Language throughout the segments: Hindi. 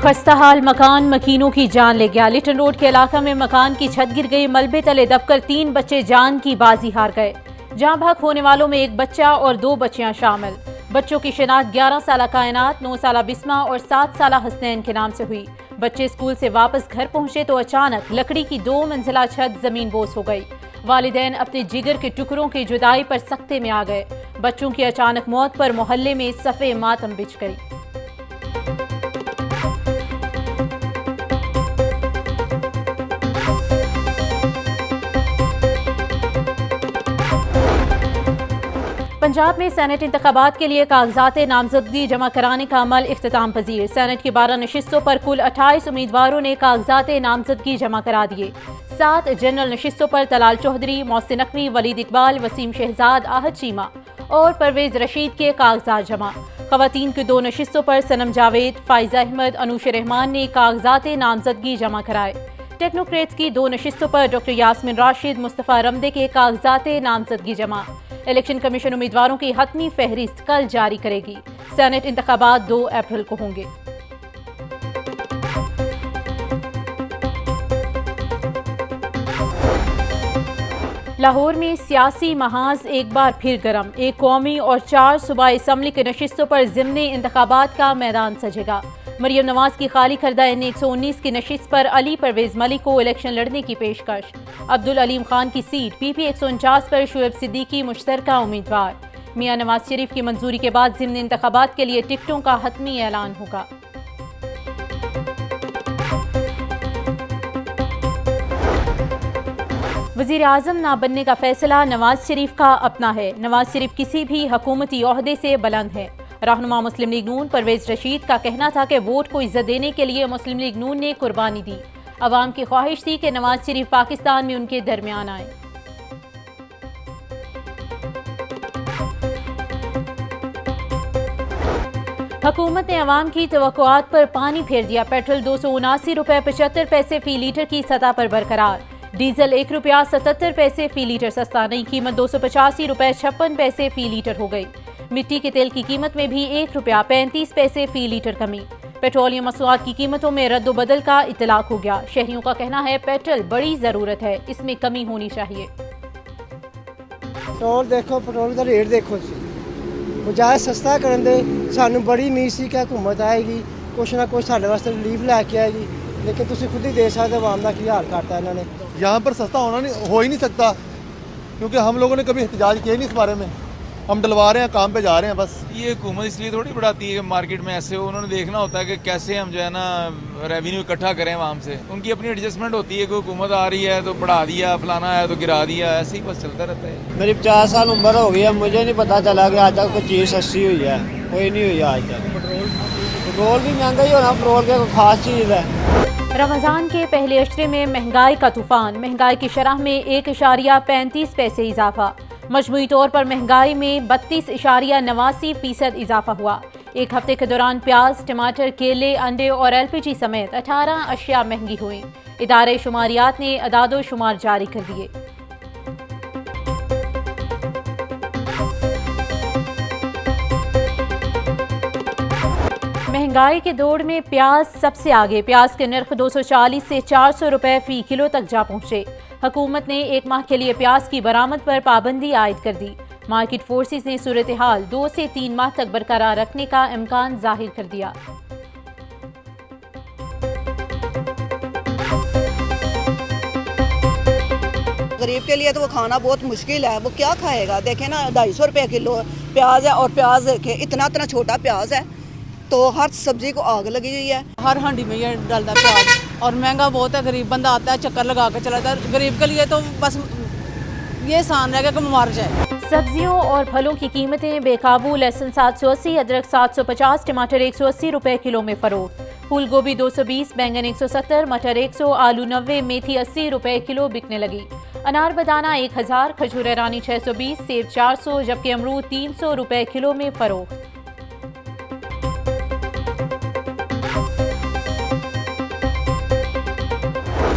खस्ता हाल मकान मकीनों की जान ले गया। लिटन रोड के इलाका में मकान की छत गिर गई। मलबे तले दबकर 3 बच्चे जान की बाजी हार गए। जान भाग होने वालों में एक बच्चा और 2 बच्चियां शामिल। बच्चों की शिनाख्त 11 साला कायनात, 9 साला बिस्मा और 7 साला हसनैन के नाम से हुई। बच्चे स्कूल से वापस घर पहुंचे तो अचानक लकड़ी की 2 मंजिला छत जमीन बोस हो गई। वालिदैन अपने जिगर के टुकड़ों की जुदाई पर सख्ते में आ गए। बच्चों की अचानक मौत पर मोहल्ले में सफ़े मातम बिछ गई। पंजाब में सेनेट इंतखाबात के लिए कागजात नामजदगी जमा कराने का अमल इख्तिताम पजीर। सेनेट की 12 नशिस्तों पर कुल 28 उम्मीदवारों ने कागजात नामजदगी जमा करा दिए। 7 जनरल नशिस्तों पर तलाल चौधरी, मोहसिन नकवी, वलीद इकबाल, वसीम शहजाद, आहद चीमा और परवेज रशीद के कागजात जमा। खवातीन की 2 नशिस्तों पर सनम जावेद, फाइजा अहमद, अनूश रहमान ने कागजात नामजदगी जमा कराए। टेक्नोक्रेट्स की 2 नशिस्तों पर डॉक्टर यास्मिन राशिद, मुस्तफ़ा रमदे के कागजात नामजदगी जमा। इलेक्शन कमीशन उम्मीदवारों की हतमी फहरिस्त कल जारी करेगी। सेनेट इंतखाबात 2 अप्रैल को होंगे। लाहौर में सियासी महाज एक बार फिर गर्म। 1 कौमी और 4 सूबाई असम्बली के नशिस्तों पर ज़िमनी इंतखाबात का मैदान सजेगा। मरियम नवाज की खाली करदा N119 की नशिस्त पर अली परवेज मलिक को इलेक्शन लड़ने की पेशकश। अब्दुल अलीम खान की सीट PP 149 पर शुएब सिद्दीकी मुश्तरका उम्मीदवार। मियां नवाज शरीफ की मंजूरी के बाद ज़िमनी इंतखाबात के लिए टिकटों का हतमी ऐलान होगा। वज़ीर आज़म ना बनने का फैसला नवाज शरीफ का अपना है। नवाज शरीफ किसी भी हुकूमती ओहदे से बुलंद है। रहनुमा मुस्लिम लीग नून परवेज रशीद का कहना था कि वोट को इज्जत देने के लिए मुस्लिम लीग नून ने कुर्बानी दी। अवाम की ख्वाहिश थी कि नवाज शरीफ पाकिस्तान में उनके दरमियान आए। हुकूमत ने अवाम की तवक्कुआत पर पानी फेर दिया। पेट्रोल 279 रुपये 75 पैसे फी लीटर की सतह पर बरकरार। डीजल 1 रुपया 77 पैसे फी लीटर सस्ता। नई कीमत 285 रुपये 56 पैसे फी लीटर हो गई। मिट्टी के तेल की कीमत में भी 1 रुपया 35 पैसे फी लीटर कमी। पेट्रोलियम मसनूआत की कीमतों में रद्दोबदल का इतलाक हो गया। शहरियों का कहना है पेट्रोल बड़ी ज़रूरत है, इसमें कमी होनी चाहिए। पेट्रोल देखो, पेट्रोल का रेट देखो, बजाय सस्ता करन दे सानू बड़ी उम्मीद सी कि हुकूमत आएगी, कुछ ना कुछ साढ़े वास्ते रिलीफ लैके आएगी, लेकिन तुम खुद ही देख सकते अवाम का की हाल करता है इन्होंने। यहाँ पर सस्ता हो ही नहीं सकता, क्योंकि हम लोगों ने कभी एहतजाज किया नहीं इस बारे में। हम डलवा रहे हैं, काम पे जा रहे हैं बस। ये हुकूमत इसलिए थोड़ी बढ़ाती है कि मार्केट में ऐसे हो, उन्होंने देखना होता है कि कैसे हम जो है ना रेवेन्यू इकट्ठा करें वहाँ से। उनकी अपनी एडजस्टमेंट होती है कि हुकूमत आ रही है तो बढ़ा दिया, फलाना है तो गिरा दिया, ऐसे ही बस चलता रहता है। मेरी 50 साल उम्र हो गई है, मुझे नहीं पता चला कि आज तक कोई चीज़ सस्ती हुई है, कोई नहीं हुई आज तक। पेट्रोल भी महंगा ही होना, पेट्रोल की कोई खास चीज़ है। रमज़ान के पहले अशरे में महंगाई का तूफान। महंगाई की शरह में 1.35 पैसे इजाफा। मजमूई तौर पर महंगाई में 32.89% इजाफा हुआ। एक हफ्ते के दौरान प्याज, टमाटर, केले, अंडे और LPG समेत 18 अशिया महंगी हुई। इदारे शुमारियात ने अदादो शुमार जारी कर दिए। महंगाई के दौर में प्याज सबसे आगे। प्याज के नर्ख 240 से 400 रुपए फी किलो तक जा पहुंचे। हुकूमत ने 1 माह के लिए प्याज की बरामद पर पाबंदी आयद कर दी। मार्केट फोर्सेस ने सूरत हाल 2 से 3 माह तक बरकरार रखने का इम्कान जाहिर कर दिया। गरीब के लिए तो वो खाना बहुत मुश्किल है, वो क्या खाएगा। देखें ना 250 रुपये किलो प्याज है, और प्याज देखें इतना इतना छोटा प्याज है, तो हर सब्जी को आग लगी हुई है। हर हांडी में ये डलता प्याज, और महंगा बहुत है। गरीब बंदा आता है चक्कर लगा कर चला जाता है। गरीब के लिए तो बस ये आसान है कि मर जाए। सब्जियों और फलों की कीमतें बेकाबू। लहसुन 780, अदरक 750, टमाटर 180 रुपये किलो में फरोख्त। फूल गोभी 220, बैंगन 170, मटर 100, आलू 90, मेथी 80 रुपये किलो बिकने लगी। अनार बदाना 1000, खजूर रानी 620, सेब 400, जबकि अमरूद 300 रुपये किलो में फरोख्त।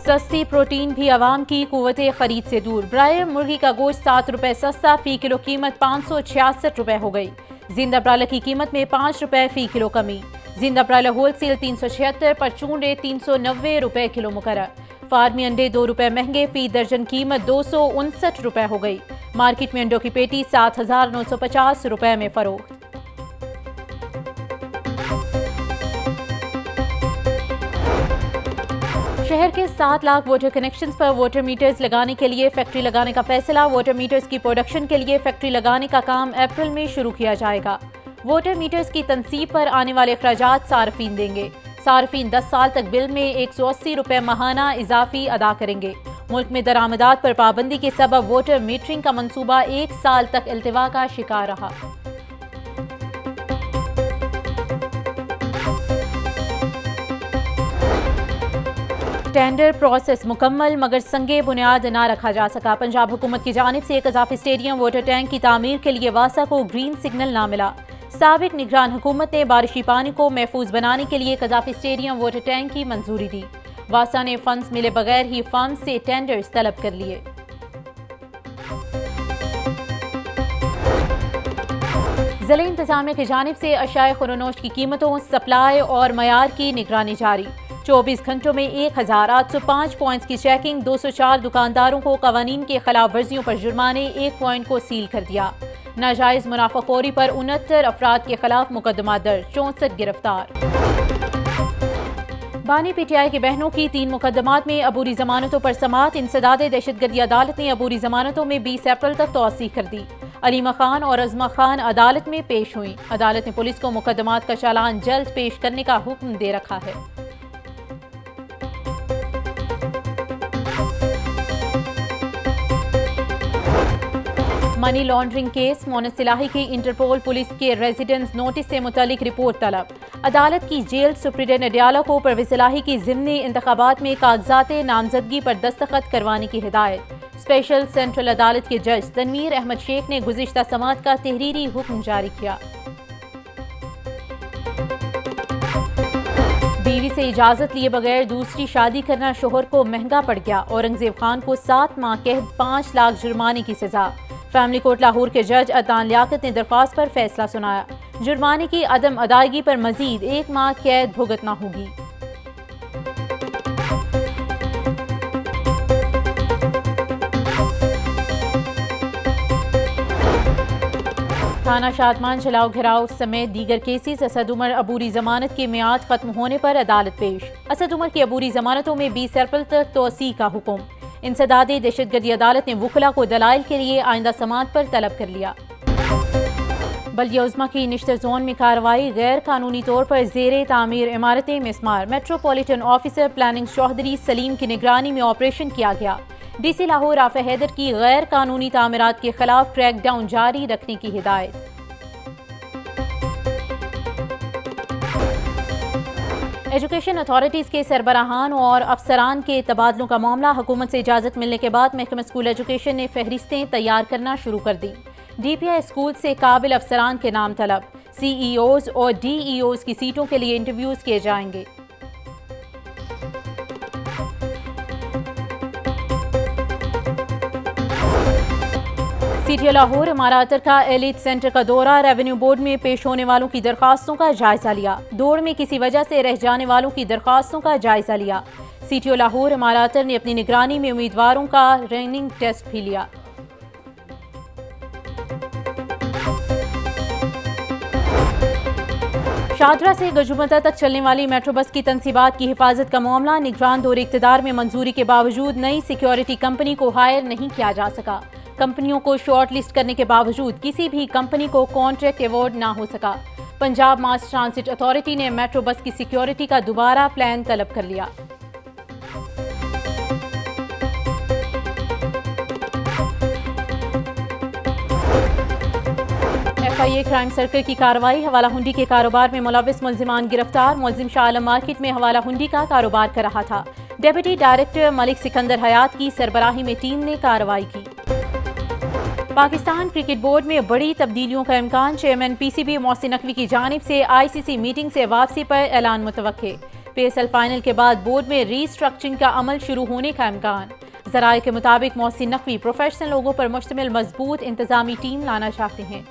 सस्ती प्रोटीन भी आवाम की कुव्वते खरीद से दूर। ब्रायलर मुर्गी का गोश्त 7 रुपये सस्ता, फी किलो कीमत 566 रुपये हो गई। जिंदा ब्रायलर की कीमत में 5 रुपये फी किलो कमी। जिंदा होल सेल 376, परचून रेट 390 रुपए किलो मुकर्रर। फार्मी अंडे 2 रुपए महंगे, फी दर्जन कीमत 259 रुपए हो गई। मार्केट में अंडों की पेटी 7,950 रुपए में फरोख्त। शहर के 7 लाख वाटर कनेक्शंस पर वाटर मीटर्स लगाने के लिए फैक्ट्री लगाने का फैसला। वाटर मीटर्स की प्रोडक्शन के लिए फैक्ट्री लगाने का काम अप्रैल में शुरू किया जाएगा। वाटर मीटर्स की तनसीब पर आने वाले अखराजात सार्फिन देंगे। सार्फिन 10 साल तक बिल में 180 रुपए माहाना इजाफी अदा करेंगे। मुल्क में दरामदात पर पाबंदी के सबब वाटर मीटरिंग का मंसूबा 1 साल तक इल्तिवा का शिकार रहा। टेंडर प्रोसेस मुकम्मल मगर संगे बुनियाद ना रखा जा सका। पंजाब हुकूमत की जानिब से एक इजाफी स्टेडियम वाटर टैंक की तामीर के लिए वासा को ग्रीन सिग्नल ना मिला। साबिक निगरान हुकूमत ने बारिशी पानी को महफूज बनाने के लिए एक इजाफी स्टेडियम वाटर टैंक की मंजूरी दी। वासा ने फंड्स मिले बगैर ही फर्म से टेंडर्स तलब कर लिए। ज़िला इंतजामिया की जानिब से अशाए खुरोनोश की कीमतों, सप्लाई और मयार की निगरानी जारी। 24 घंटों में 1805 पॉइंट्स की चेकिंग। 204 दुकानदारों को कवानीन के खिलाफ वर्जियों पर जुर्माने, 1 पॉइंट को सील कर दिया। नाजायज मुनाफाखोरी पर 69 अफराद के खिलाफ मुकदमा दर्ज, 64 गिरफ्तार। बानी पीटीआई की बहनों की 3 मुकदमात में अबूरी जमानतों पर समाअत। इंसदाद दहशतगर्दी अदालत ने अबूरी जमानतों में 20 अप्रैल तक तौसीह कर दी। अलीमा खान और अजमा खान अदालत में पेश हुई। अदालत ने पुलिस को मुकदमात का चालान जल्द पेश करने का हुक्म दे रखा है। मनी लॉन्ड्रिंग केस, मोहन सिलाही की इंटरपोल पुलिस के रेजिडेंस नोटिस से मुतालिक रिपोर्ट तलब। अदालत की जेल सुप्रीडेंट अडियाला को परवेज सिलाही की ज़िमनी इंतखाबात में कागजात नामजदगी पर दस्तखत करवाने की हिदायत। स्पेशल सेंट्रल अदालत के जज तनवीर अहमद शेख ने गुज़िश्ता समाअत का तहरीरी हुक्म जारी किया। बीवी से इजाजत लिए बगैर दूसरी शादी करना शोहर को महंगा पड़ गया। औरंगजेब खान को 7 माह कैद, 5 लाख जुर्माने की सजा। फैमिली कोर्ट लाहौर के जज अदनान लियाकत ने दरख्वास्त पर फैसला सुनाया। जुर्माने की अदम अदायगी पर मजीद 1 माह कैद भुगतना होगी। थाना शादमान चलाओ घिराव समेत दीगर केसेस। असद उमर अबूरी जमानत की मियाद खत्म होने पर अदालत पेश। असद उमर की अबूरी जमानतों में 20 अप्रैल तक तोसी का हुक्म। इंसदाद दहशतगर्दी अदालत ने वुकला को दलाइल के लिए आइंदा समाअत पर तलब कर लिया। बल्दिया उज़्मा की निश्तर जोन में कार्रवाई। गैर कानूनी तौर पर ज़ेरे तामीर इमारतें मिसमार। Metropolitan officer planning Chaudhry Saleem की निगरानी में ऑपरेशन किया गया। डीसी लाहौर आफा हैदर की गैर कानूनी तामीरात के खिलाफ क्रैकडाउन जारी रखने की हिदायत। एजुकेशन अथॉरिटीज़ के सरबराहान और अफसरान के तबादलों का मामला। हुकूमत से इजाज़त मिलने के बाद महकमा स्कूल एजुकेशन ने फहरिस्तें तैयार करना शुरू कर दी। DPI स्कूल से काबिल अफसरान के नाम तलब। CEOs और DEOs की सीटों के लिए इंटरव्यूज़ किए जाएंगे। CTO लाहौर इमारत का एलिट सेंटर का दौरा। रेवेन्यू बोर्ड में पेश होने वालों की दरखास्तों का जायजा लिया। दौड़ में किसी वजह से रह जाने वालों की दरखास्तों का जायजा लिया। CTO लाहौर इमारत ने अपनी निगरानी में उम्मीदवारों का रनिंग टेस्ट भी लिया। शादरा से गजुमता तक चलने वाली मेट्रो बस की तनसीबात की हिफाजत का मामला। निगरान दौरे इक़्तिदार में मंजूरी के बावजूद नई सिक्योरिटी कंपनी को हायर नहीं किया जा सका। कंपनियों को शॉर्ट लिस्ट करने के बावजूद किसी भी कंपनी को कॉन्ट्रैक्ट अवार्ड ना हो सका। पंजाब मास ट्रांसिट अथॉरिटी ने मेट्रो बस की सिक्योरिटी का दोबारा प्लान तलब कर लिया। FIA क्राइम सर्कल की कार्रवाई। हवाला हुंडी के कारोबार में मुलविस मुलजिमान गिरफ्तार। मुलजिम शाह आलम मार्केट में हवाला हुंडी का कारोबार कर रहा था। डेप्यूटी डायरेक्टर मलिक सिकंदर हयात की सरबराही में टीम ने कार्रवाई की। पाकिस्तान क्रिकेट बोर्ड में बड़ी तब्दीलियों का इम्कान। चेयरमैन PCB मोहसिन नकवी की जानिब से ICC मीटिंग से वापसी पर ऐलान मुतवक्के। PSL फाइनल के बाद बोर्ड में रीस्ट्रक्चरिंग का अमल शुरू होने का इम्कान। ज़राए के मुताबिक मोहसिन नकवी प्रोफेशनल लोगों पर मुश्तमिल मजबूत इंतजामी टीम लाना चाहते हैं।